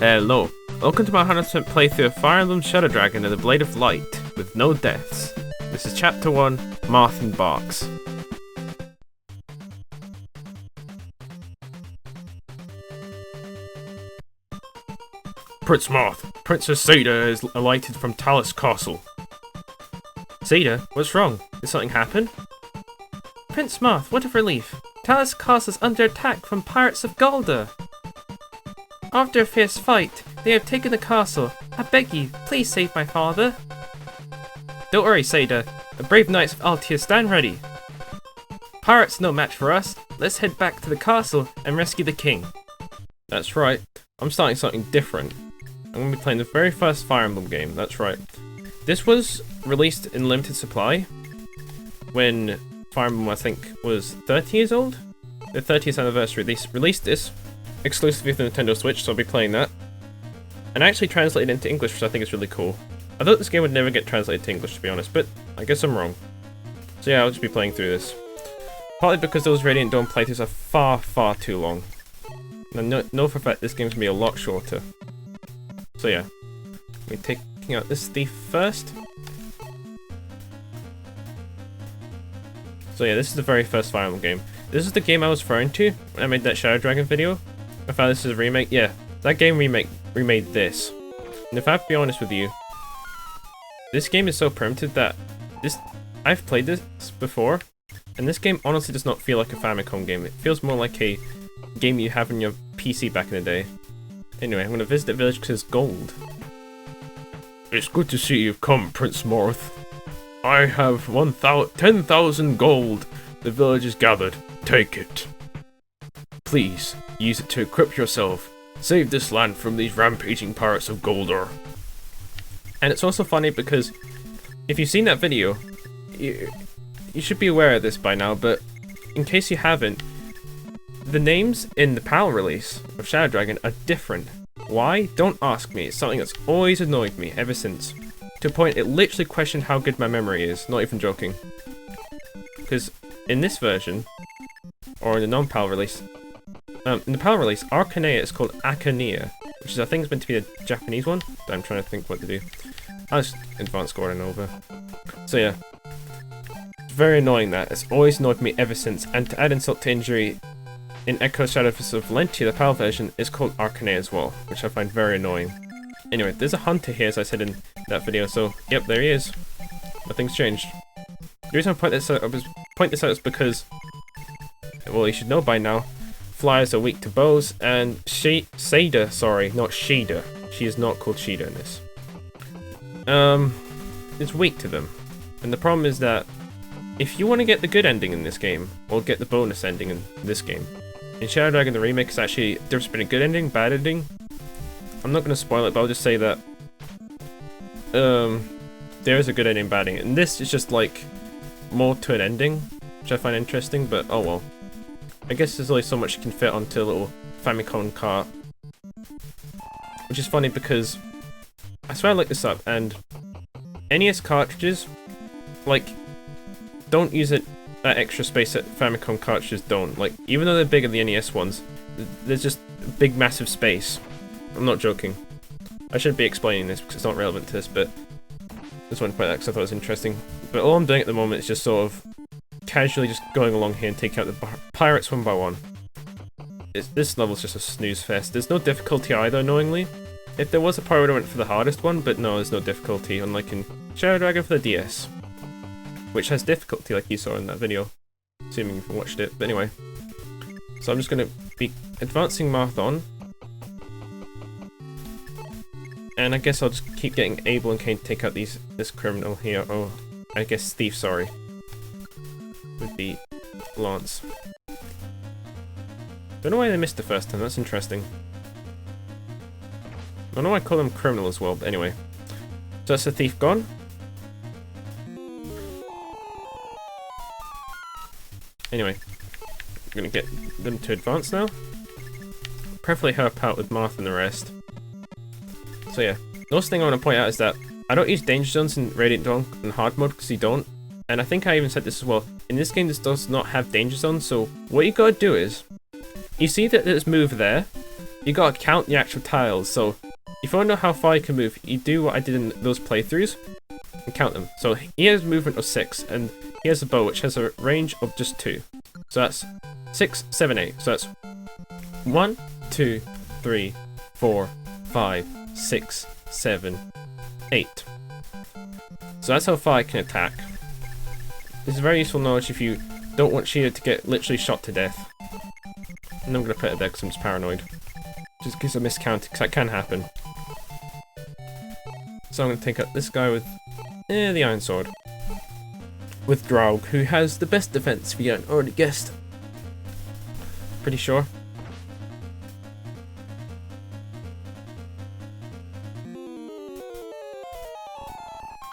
Hello, welcome to my 100% playthrough of Fire Emblem Shadow Dragon and the Blade of Light, with no deaths. This is Chapter 1, Marth and Embarks. Prince Marth, Princess Sava is alighted from Talus Castle. Sava, what's wrong? Did something happen? Prince Marth, what a relief. Talus Castle is under attack from pirates of Gulda. After a fierce fight, they have taken the castle. I beg you, please save my father. Don't worry, Sava. The brave knights of Altia stand ready. Pirates no match for us. Let's head back to the castle and rescue the king. That's right. I'm starting something different. I'm going to be playing the very first Fire Emblem game, that's right. This was released in limited supply when Fire Emblem, I think, was 30 years old? The 30th anniversary. They released this exclusively for the Nintendo Switch, so I'll be playing that. And I actually translated it into English, which I think is really cool. I thought this game would never get translated to English, to be honest, but I guess I'm wrong. So yeah, I'll just be playing through this. Partly because those Radiant Dawn playthroughs are far, far too long. And I know for a fact this game's gonna be a lot shorter. So yeah, we're taking out this thief first. So yeah, this is the very first Fire Emblem game. This is the game I was referring to when I made that Shadow Dragon video. I found this is a remake. Yeah, that game remade this. And if I have to be honest with you, this game is so primitive that I've played this before, and this game honestly does not feel like a Famicom game. It feels more like a game you have on your PC back in the day. Anyway, I'm going to visit the village because it's gold. It's good to see you've come, Prince Marth. I have 10,000 gold. The village is gathered. Take it. Please, use it to equip yourself. Save this land from these rampaging pirates of Goldor. And it's also funny because if you've seen that video, you should be aware of this by now, but in case you haven't, the names in the PAL release of Shadow Dragon are different. Why? Don't ask me. It's something that's always annoyed me ever since. To a point it literally questioned how good my memory is, not even joking. Because in this version, or in the non-PAL release, in the PAL release, Arcanea is called Akanea, which is I think is meant to be the Japanese one, but I'm trying to think what to do. I'll just advance scoring over. So yeah, it's very annoying that. It's always annoyed me ever since, and to add insult to injury, in Echo Shadowfist of Valentia, the PAL version, is called Arcanea as well, which I find very annoying. Anyway, there's a hunter here, as I said in that video, so yep, there he is. Nothing's changed. The reason I point this out is because, well, you should know by now, flyers are weak to bows, and Sava, sorry, not Shida. She is not called Shida in this. Is weak to them. And the problem is that if you want to get the good ending in this game, or get the bonus ending in this game, in Shadow Dragon the remake is actually, there's been a good ending, bad ending. I'm not going to spoil it, but I'll just say that there is a good ending, bad ending, and this is just like more to an ending, which I find interesting, but oh well. I guess there's only so much you can fit onto a little Famicom cart. Which is funny because I swear I looked this up, and NES cartridges, like, don't use that extra space that Famicom cartridges don't. Like, even though they're bigger than the NES ones, there's just big massive space. I'm not joking. I shouldn't be explaining this because it's not relevant to this, but I just wanted to point that because I thought it was interesting. But all I'm doing at the moment is just sort of casually just going along here and taking out the pirates one by one. This level's just a snooze fest. There's no difficulty either, annoyingly. If there was a part, I would have went for the hardest one, but no, there's no difficulty, unlike in Shadow Dragon for the DS. Which has difficulty, like you saw in that video. Assuming you've watched it, but anyway. So I'm just going to be advancing Marth on. And I guess I'll just keep getting Abel and Cain to take out this criminal here. Oh, I guess thief, sorry. With the lance. Don't know why they missed the first time, that's interesting. I don't know why I call them criminal as well, but anyway. So that's the thief gone. Anyway, I'm gonna get them to advance now. Preferably help out with Marth and the rest. So yeah, the last thing I want to point out is that I don't use danger zones in Radiant Dawn in hard mode because you don't. And I think I even said this as well. In this game, this does not have danger zones, so what you gotta do is, you see that there's move there, you gotta count the actual tiles. So if you wanna know how far you can move, you do what I did in those playthroughs and count them. So he has movement of 6, and he has a bow which has a range of just 2. So that's 6, 7, 8. So that's 1, 2, 3, 4, 5, 6, 7, 8. So that's how far I can attack. This is very useful knowledge if you don't want Sheila to get literally shot to death. And I'm going to put it there because I'm just paranoid. Just because I miscounted, because that can happen. So I'm going to take out this guy with the Iron Sword. With Draug, who has the best defense, if you haven't already guessed. Pretty sure.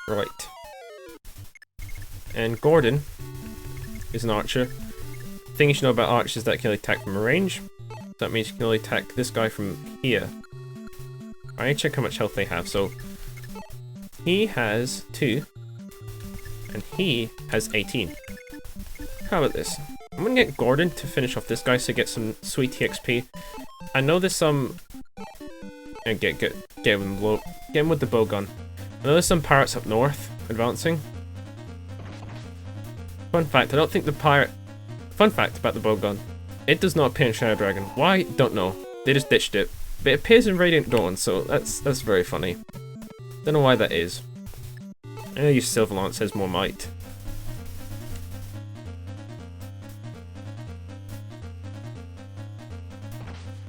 Right. And Gordon is an archer. The thing you should know about archers is that it can only attack from a range. That means you can only attack this guy from here. I need to check how much health they have. So he has 2, and he has 18. How about this? I'm gonna get Gordon to finish off this guy so get some sweet XP. I know there's some. And get him low. Get him with the bow gun. I know there's some pirates up north advancing. Fun fact, I don't think the pirate... Fun fact about the bowgun. It does not appear in Shadow Dragon. Why? Don't know. They just ditched it. But it appears in Radiant Dawn, so that's very funny. Don't know why that is. I know use Silver Lance has more might.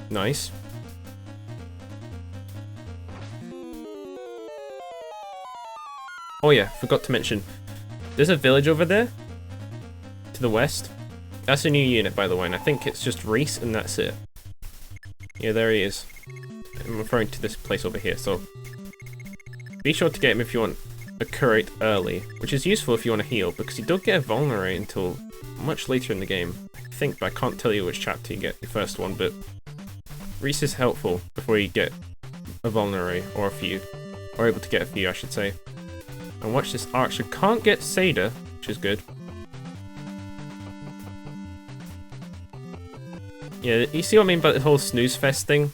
Nice. Oh yeah, forgot to mention. There's a village over there. To the west. That's a new unit, by the way, and I think it's just Reese, and that's it. Yeah, there he is. I'm referring to this place over here, so... Be sure to get him if you want a curate early, which is useful if you want to heal, because you don't get a vulnerate until much later in the game. I think, but I can't tell you which chapter you get the first one, but... Reese is helpful before you get a vulnerate, or a few. Or able to get a few, I should say. And watch this archer. Can't get Sada, which is good. Yeah, you see what I mean by the whole snooze fest thing?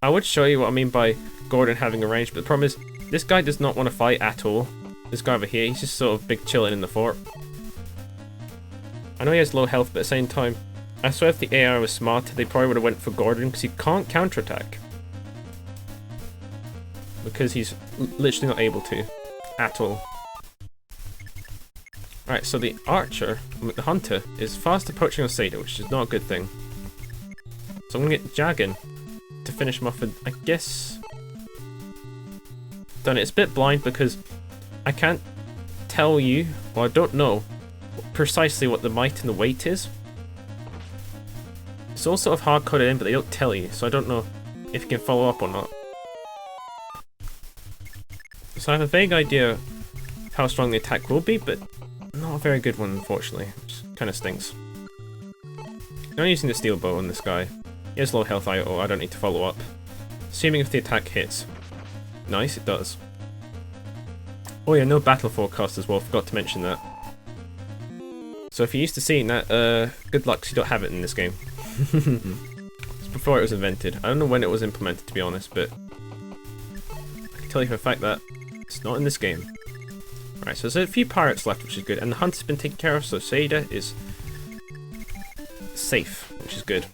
I would show you what I mean by Gordon having a range, but the problem is, this guy does not want to fight at all. This guy over here, he's just sort of big chilling in the fort. I know he has low health, but at the same time, I swear if the AI was smarter, they probably would have went for Gordon, because he can't counterattack. Because he's literally not able to. At all. Right, so the archer, the hunter, is fast approaching on Sada, which is not a good thing. So I'm gonna get Jagan to finish him off with, I guess... Done it. It's a bit blind because I can't tell you, or I don't know precisely what the might and the weight is. It's all sort of hard coded in, but they don't tell you, so I don't know if you can follow up or not. So I have a vague idea of how strong the attack will be, but not a very good one, unfortunately, which kind of stinks. I'm using the steel bow on this guy. He has low health, I don't need to follow up. Assuming if the attack hits. Nice, it does. Oh yeah, no battle forecast as well, forgot to mention that. So if you're used to seeing that, good luck, 'cause you don't have it in this game. It's before it was invented. I don't know when it was implemented, to be honest, but I can tell you for a fact that it's not in this game. Right, so there's a few pirates left, which is good, and the hunt's been taken care of, so Sada is safe, which is good.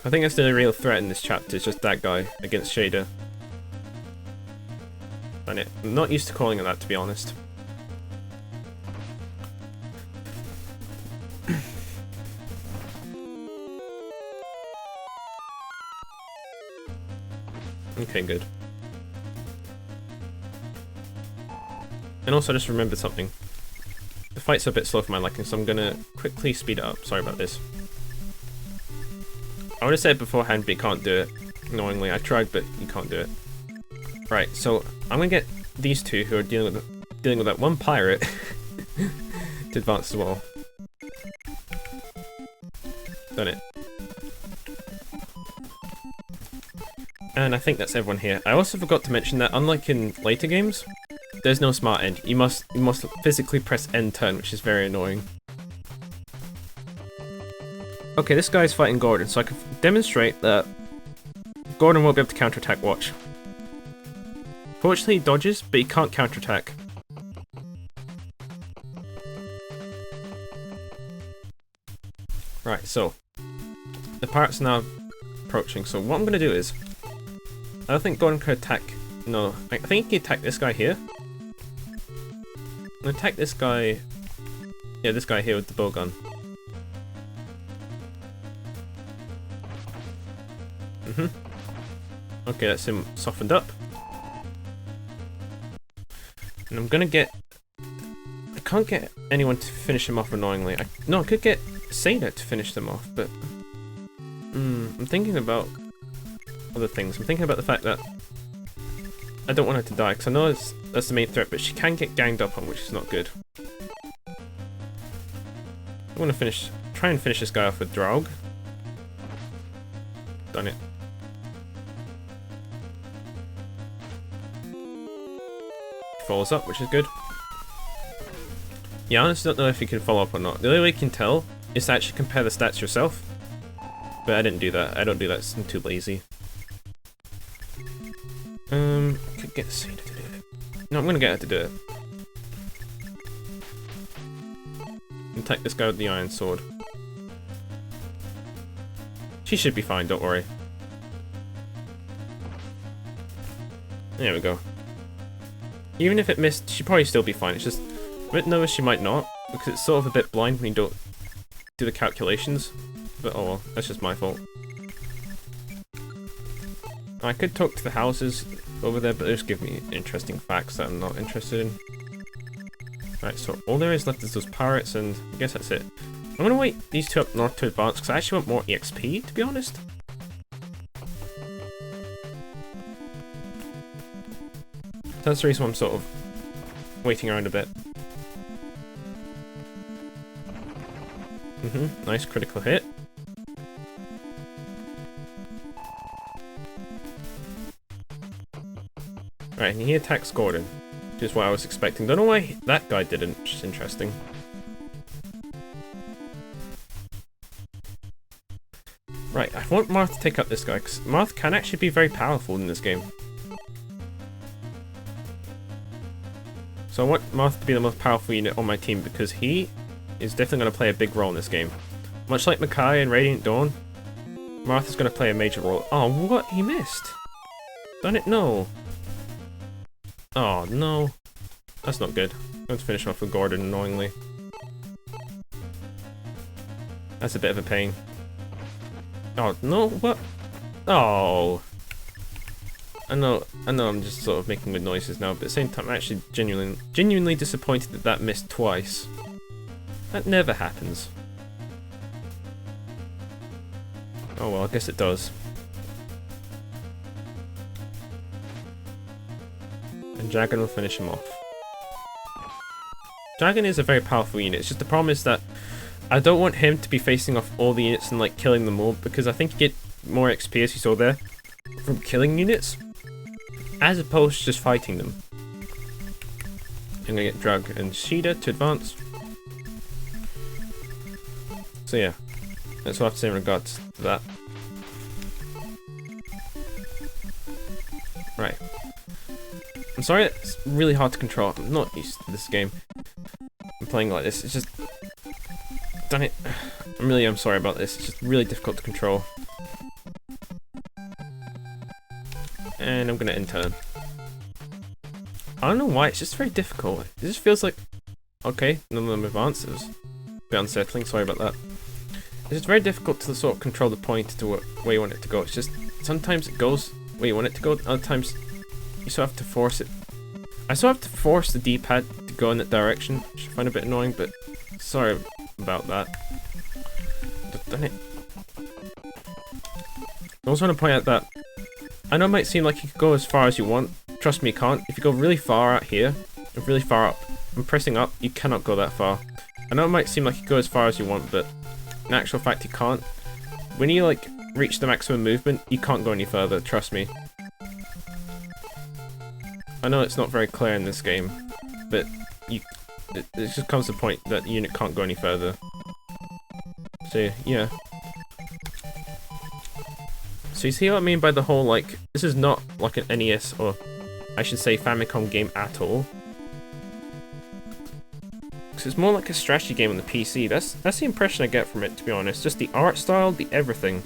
I think that's the real threat in this chapter, is just that guy against Shada. And I'm not used to calling it that, to be honest. Okay, good. And also I just remembered something. The fight's a bit slow for my liking, so I'm gonna quickly speed it up. Sorry about this. I would have said it beforehand, but you can't do it. Annoyingly, I tried, but you can't do it. Right, so I'm gonna get these two who are dealing with that one pirate to advance as well. Done it. And I think that's everyone here. I also forgot to mention that, unlike in later games, there's no smart end. You must physically press end turn, which is very annoying. Okay, this guy's fighting Gordon, so I can demonstrate that Gordon won't be able to counterattack, watch. Fortunately, he dodges, but he can't counterattack. Right, so the pirates are now approaching. So what I'm gonna do is, I don't think Gordon could attack. No, I think he can attack this guy here. I'm gonna attack this guy. Yeah, this guy here with the bowgun. Okay, that's him softened up. And I'm gonna get... I can't get anyone to finish him off annoyingly. No, I could get Sada to finish them off, but... I'm thinking about other things. I'm thinking about the fact that I don't want her to die, because I know that's the main threat, but she can get ganged up on, which is not good. I want to try and finish this guy off with Draug. Done it. Follows up, which is good. Yeah, I honestly don't know if you can follow up or not. The only way you can tell is to actually compare the stats yourself. But I didn't do that. I don't do that. I'm too lazy. Could get Sada to do it. No, I'm gonna get her to do it. Attack this guy with the iron sword. She should be fine, don't worry. There we go. Even if it missed, she'd probably still be fine. It's just a bit nervous she might not, because it's sort of a bit blind when you don't do the calculations. But oh well, that's just my fault. I could talk to the houses over there, but they just give me interesting facts that I'm not interested in. Right, so all there is left is those pirates, and I guess that's it. I'm gonna wait these two up north to advance, because I actually want more EXP, to be honest. That's the reason why I'm sort of waiting around a bit. Nice critical hit. Right, and he attacks Gordon, which is what I was expecting. Don't know why that guy didn't, which is interesting. Right, I want Marth to take up this guy, because Marth can actually be very powerful in this game. So I want Marth to be the most powerful unit on my team, because he is definitely going to play a big role in this game. Much like Makai and Radiant Dawn, Marth is going to play a major role. Oh, what? He missed! Done it? No. Oh, no. That's not good. I'm going to finish off with Gordon, annoyingly. That's a bit of a pain. Oh, no, what? Oh. I know I'm just sort of making good noises now, but at the same time I'm actually genuinely disappointed that that missed twice. That never happens. Oh well, I guess it does. And Dragon will finish him off. Dragon is a very powerful unit, it's just the problem is that I don't want him to be facing off all the units and like killing them all, because I think you get more XP, as you saw there, from killing units, as opposed to just fighting them. I'm gonna get Drug and Shida to advance. So yeah, that's what I have to say in regards to that. Right. I'm sorry it's really hard to control. I'm not used to this game. I'm playing like this. It's just... Done it. I'm sorry about this. It's just really difficult to control. And I'm gonna end turn. I don't know why, it's just very difficult. It just feels like... Okay, none of them advance. It was a bit unsettling, sorry about that. It's just very difficult to sort of control the point to where you want it to go. It's just, sometimes it goes where you want it to go, other times you sort of have to force it. I sort of have to force the D-pad to go in that direction, which I find a bit annoying, but sorry about that. Done it. I also want to point out that I know it might seem like you could go as far as you want. Trust me, you can't. If you go really far out here, or really far up, and pressing up, you cannot go that far. I know it might seem like you go as far as you want, but in actual fact you can't. When you like reach the maximum movement, you can't go any further, trust me. I know it's not very clear in this game, but it just comes to the point that the unit can't go any further. So yeah. So you see what I mean by the whole, like, this is not like an NES, or I should say Famicom game at all. Because it's more like a strategy game on the PC. That's the impression I get from it, to be honest. Just the art style, the everything.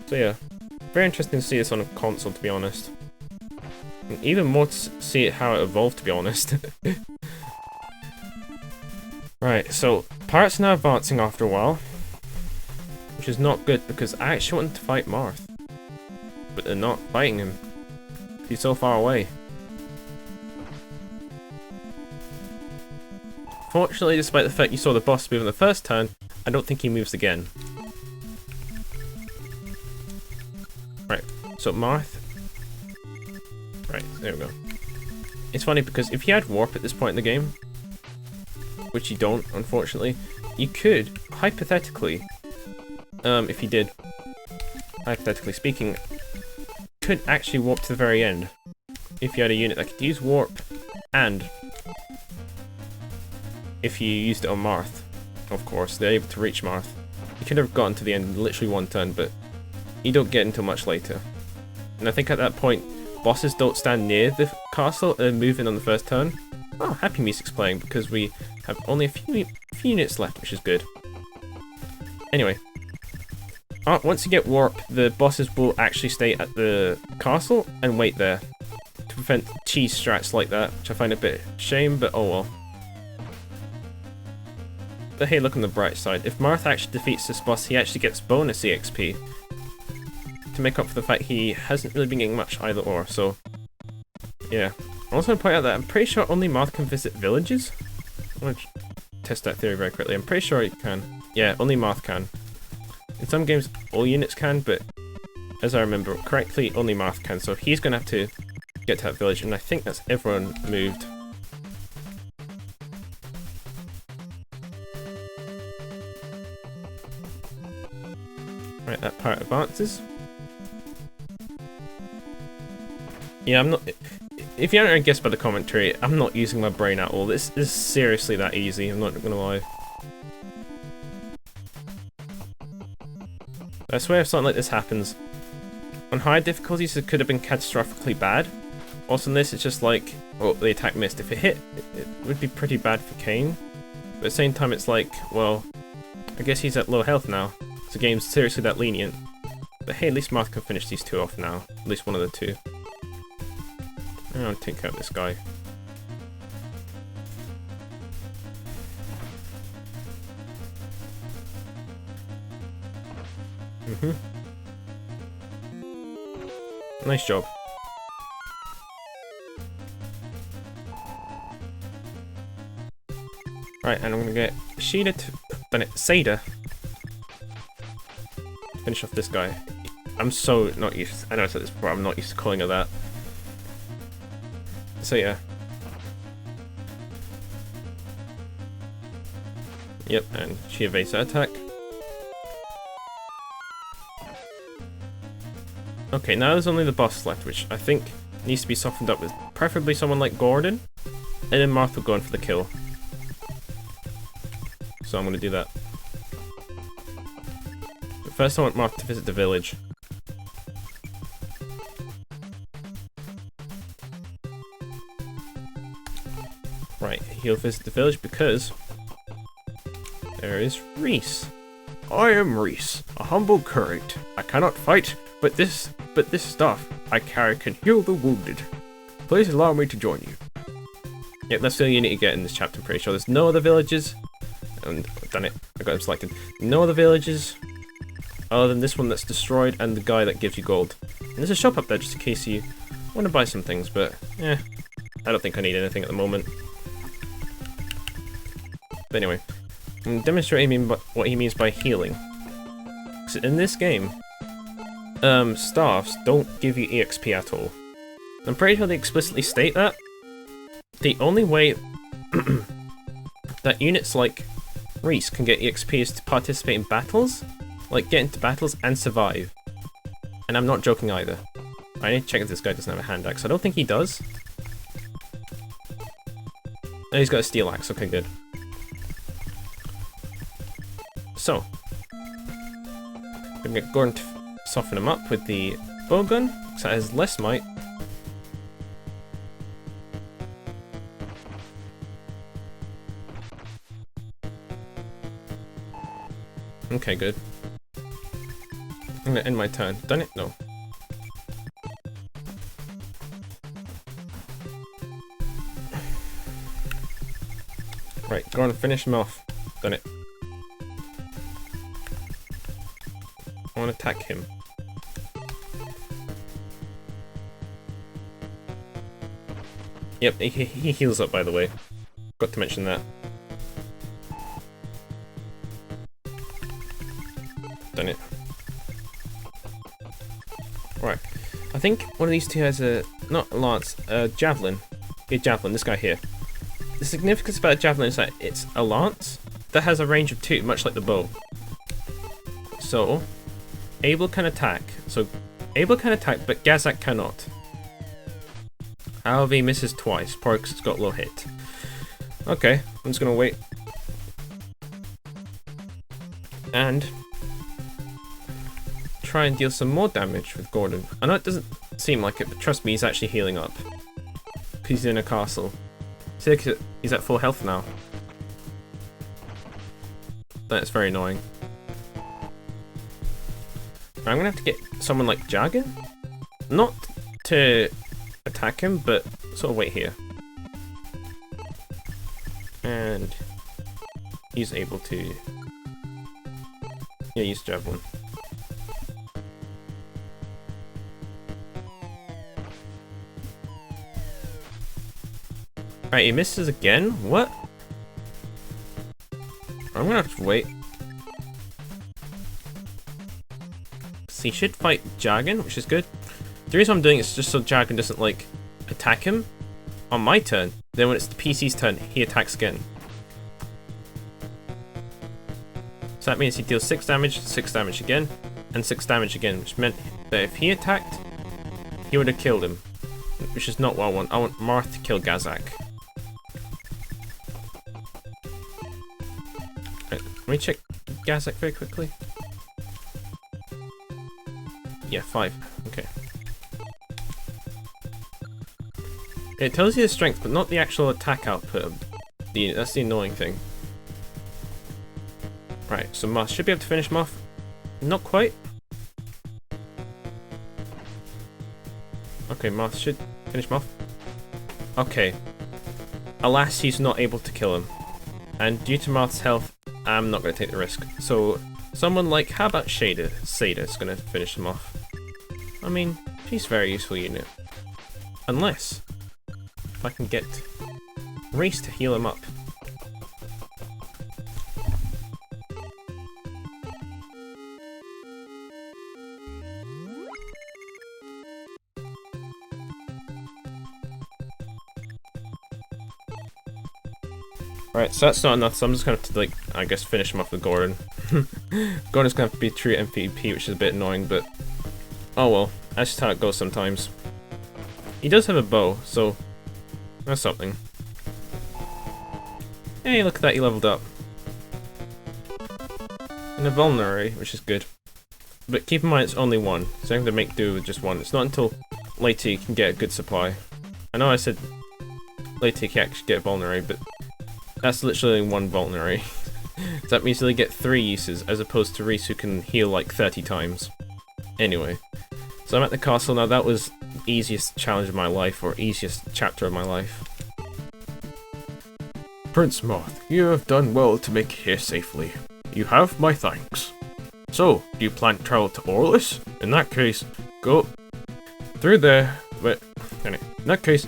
So yeah, very interesting to see this on a console, to be honest. And even more to see it how it evolved, to be honest. Right, so pirates are now advancing after a while, which is not good because I actually wanted to fight Marth, but they're not fighting him. He's so far away. Fortunately, despite the fact you saw the boss move in the first turn, I don't think he moves again. Right, so Marth. Right, there we go. It's funny because if you had warp at this point in the game, which you don't, unfortunately, you could, hypothetically, if you did, hypothetically speaking, could actually warp to the very end. If you had a unit that could use warp, and if you used it on Marth, of course, they're able to reach Marth. You could have gotten to the end in literally one turn, but you don't get until much later. And I think at that point, bosses don't stand near the castle and move in on the first turn. Oh, happy music's playing because we have only a few units left, which is good. Anyway, once you get warp, the bosses will actually stay at the castle and wait there to prevent cheese strats like that, which I find a bit shame, but oh well. But hey, look on the bright side. If Marth actually defeats this boss, he actually gets bonus EXP to make up for the fact he hasn't really been getting much either or, so yeah. I also want to point out that I'm pretty sure only Marth can visit villages. I want to test that theory very quickly. I'm pretty sure it can. Yeah, only Marth can. In some games, all units can, but as I remember correctly, only Marth can. So he's going to have to get to that village, and I think that's everyone moved. Right, that part advances. Yeah, I'm not... If you haven't guessed by the commentary, I'm not using my brain at all. This is seriously that easy, I'm not gonna lie. I swear if something like this happens, on higher difficulties it could have been catastrophically bad. Also in this it's just like, oh, the attack missed. If it hit, it would be pretty bad for Kane. But at the same time it's like, well, I guess he's at low health now. So the game's seriously that lenient. But hey, at least Marth can finish these two off now. At least one of the two. I'll take out this guy. Nice job. Right, and I'm gonna get Seda. Finish off this guy. I'm so not used. I know I said this before. I'm not used to calling her that. So yeah. Yep, and she evades that attack. Okay, now there's only the boss left, which I think needs to be softened up with preferably someone like Gordon, and then Marth will go in for the kill. So I'm going to do that. But first I want Marth to visit the village. Right, he'll visit the village because there is Reese. I am Reese, a humble curate. I cannot fight, but this stuff I carry can heal the wounded. Please allow me to join you. Yep, that's the only unit you get in this chapter, I'm pretty sure. There's no other villages. And I've done it, I got them selected. No other villages other than this one that's destroyed and the guy that gives you gold. And there's a shop up there just in case you want to buy some things, but I don't think I need anything at the moment. But anyway, I'm demonstrating what he means by healing. So in this game, staffs don't give you EXP at all. I'm pretty sure they explicitly state that. The only way that units like Reese can get EXP is to participate in battles, like get into battles and survive. And I'm not joking either. I need to check if this guy doesn't have a hand axe. I don't think he does. Oh, he's got a steel axe, okay, good. So, I'm gonna get Gordon to soften him up with the bowgun, because that has less might. Okay, good. I'm gonna end my turn. Done it? No. Right, go on and finish him off. Done it. I want to attack him. Yep, he heals up, by the way. Got to mention that. Done it. Right. I think one of these two has a... not a lance, a javelin. Yeah, javelin, this guy here. The significance about a javelin is that it's a lance that has a range of 2, much like the bow. So, Abel can attack. So, Abel can attack, but Gazak cannot. However, he misses twice, probably because it's got low hit. Okay, I'm just gonna wait. And try and deal some more damage with Gordon. I know it doesn't seem like it, but trust me, he's actually healing up. Because he's in a castle. See, he's at full health now. That's very annoying. I'm gonna have to get someone like Jagan? Not to attack him, but sort of wait here. And he's able to... yeah, use Javelin. Right, he misses again? What? I'm gonna have to wait. So he should fight Jagan, which is good. The reason I'm doing it is just so Jagan doesn't, like, attack him on my turn. Then when it's the PC's turn, he attacks again. So that means he deals 6 damage again, and 6 damage again, which meant that if he attacked, he would have killed him. Which is not what I want. I want Marth to kill Gazak. Right, let me check Gazak very quickly. Yeah, 5. Okay. It tells you the strength, but not the actual attack output. That's the annoying thing. Right, so Marth should be able to finish him off. Not quite. Okay, Marth should finish him off. Okay. Alas, he's not able to kill him. And due to Marth's health, I'm not going to take the risk. So, someone like, how about Sada is going to finish him off. I mean, she's a very useful unit. Unless, if I can get Race to heal him up. Right, so that's not enough, so I'm just gonna have to, like, I guess finish him off with Gordon. Gordon's gonna have to be true MVP, which is a bit annoying, but oh well, that's just how it goes sometimes. He does have a bow, so that's something. Hey, look at that, he leveled up. And a vulnerary, which is good. But keep in mind it's only one, so I'm going to make do with just one. It's not until later you can get a good supply. I know I said later you can actually get a vulnerary, but that's literally one vulnerary. So that means you'll get 3 uses, as opposed to Reese who can heal like 30 times. Anyway, so I'm at the castle now. That was the easiest challenge of my life, or easiest chapter of my life. Prince Marth, you have done well to make it here safely. You have my thanks. So, do you plan to travel to Orlis? In that case, go through there. Wait, in that case,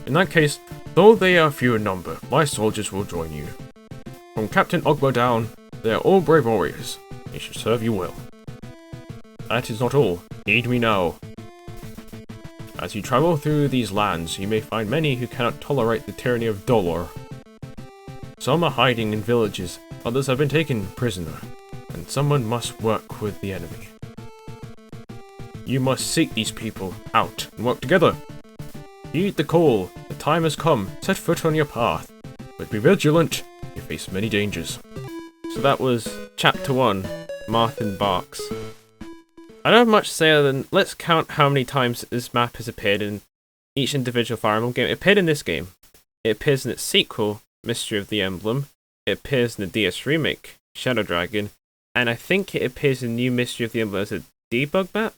in that case, though they are few in number, my soldiers will join you. From Captain Ogbo down, they are all brave warriors. They should serve you well. That is not all. Heed me now. As you travel through these lands, you may find many who cannot tolerate the tyranny of Dolor. Some are hiding in villages, others have been taken prisoner, and someone must work with the enemy. You must seek these people out and work together. Heed the call. The time has come. Set foot on your path. But be vigilant. You face many dangers. So that was Chapter 1 Marth and Embarks. I don't have much to say other than let's count how many times this map has appeared in each individual Fire Emblem game. It appeared in this game. It appears in its sequel, Mystery of the Emblem. It appears in the DS remake, Shadow Dragon. And I think it appears in New Mystery of the Emblem as a debug map.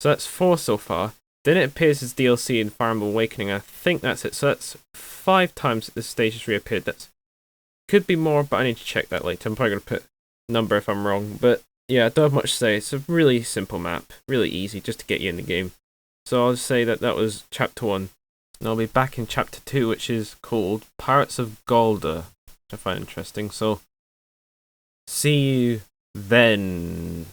So that's 4 so far. Then it appears as DLC in Fire Emblem Awakening. I think that's it. So that's 5 times that this stage has reappeared. That's could be more, but I need to check that later. I'm probably going to put a number if I'm wrong. But yeah, I don't have much to say. It's a really simple map. Really easy just to get you in the game. So I'll just say that that was Chapter 1. And I'll be back in Chapter 2, which is called Pirates of Golda, which I find interesting. So see you then.